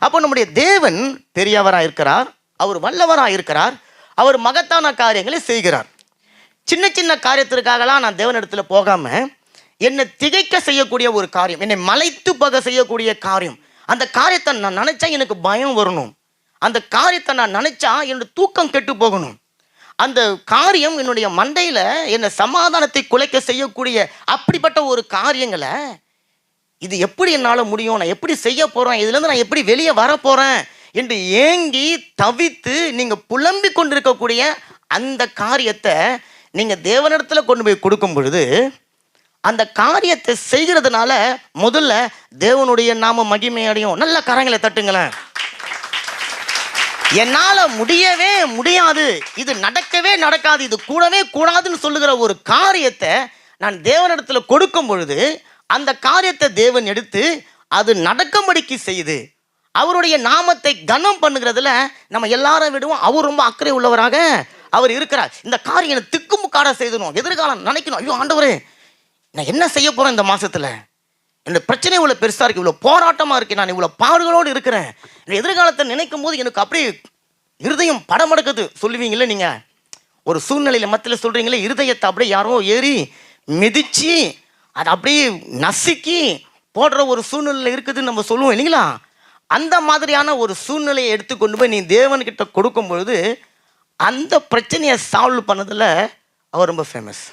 அப்போ நம்முடைய தேவன் பெரியவராக இருக்கிறார், அவர் வல்லவராக இருக்கிறார், அவர் மகத்தான காரியங்களை செய்கிறார். சின்ன சின்ன காரியத்திற்காகலாம் நான் தேவனிடத்தில் போகாமல் என்னை திகைக்க செய்யக்கூடிய ஒரு காரியம், என்னை மலைத்து போக செய்யக்கூடிய காரியம், அந்த காரியத்தை நான் நினச்சா எனக்கு பயம் வரணும், அந்த காரியத்தை நான் நினச்சா என்னோட தூக்கம் கெட்டு போகணும், அந்த காரியம் என்னுடைய மண்டையில் என்னை சமாதானத்தை குலைக்க செய்யக்கூடிய அப்படிப்பட்ட ஒரு காரியங்களை இது எப்படி என்னால் முடியும், நான் எப்படி செய்ய போகிறேன், இதுலேருந்து நான் எப்படி வெளியே வரப்போகிறேன் என்று ஏங்கி தவித்து நீங்கள் புலம்பி கொண்டிருக்கக்கூடிய அந்த காரியத்தை நீங்கள் தேவனிடத்தில் கொண்டு போய் கொடுக்கும் பொழுது அந்த காரியத்தை செய்கிறதுனால முதல்ல தேவனுடைய நாம மகிமை அடையும். நல்ல கரங்களை தட்டுங்களேன். என்னால் முடியவே முடியாது, இது நடக்கவே நடக்காது, இது கூடவே கூடாதுன்னு சொல்லுகிற ஒரு காரியத்தை நான் தேவனிடத்தில் கொடுக்கும் பொழுது அந்த காரியத்தை தேவன் எடுத்து அது நடக்கும்படிக்கு செய்து அவருடைய நாமத்தை கனம் பண்ணுகிறதுல நம்ம எல்லாரும் விடுவோம். அவர் ரொம்ப அக்கறை உள்ளவராக அவர் இருக்கிறார். இந்த காரியம் திக்குமுக்காட செய்தணும், எதிர்காலம் நினைக்கணும், ஐயோ ஆண்டவரே நான் என்ன செய்ய போகிறேன் இந்த மாதத்தில், என்னோட பிரச்சனை இவ்வளோ பெருசாக இருக்குது, இவ்வளோ போராட்டமாக இருக்குது, நான் இவ்வளோ பாடுகளோடு இருக்கிறேன், இந்த எதிர்காலத்தை நினைக்கும் போது எனக்கு அப்படியே இருதயம் படமடுக்குது சொல்லுவீங்களே. நீங்கள் ஒரு சூழ்நிலையில் மத்தியில் சொல்கிறீங்களே, இருதயத்தை அப்படியே யாரோ ஏறி மிதித்து அதை அப்படியே நசுக்கி போடுற ஒரு சூழ்நிலை இருக்குதுன்னு நம்ம சொல்லுவோம் இல்லைங்களா? அந்த மாதிரியான ஒரு சூழ்நிலையை எடுத்துக்கொண்டு போய் நீ தேவன்கிட்ட கொடுக்கும் பொழுது அந்த பிரச்சனையை சால்வ் பண்ணதில் அவர் ரொம்ப ஃபேமஸ்.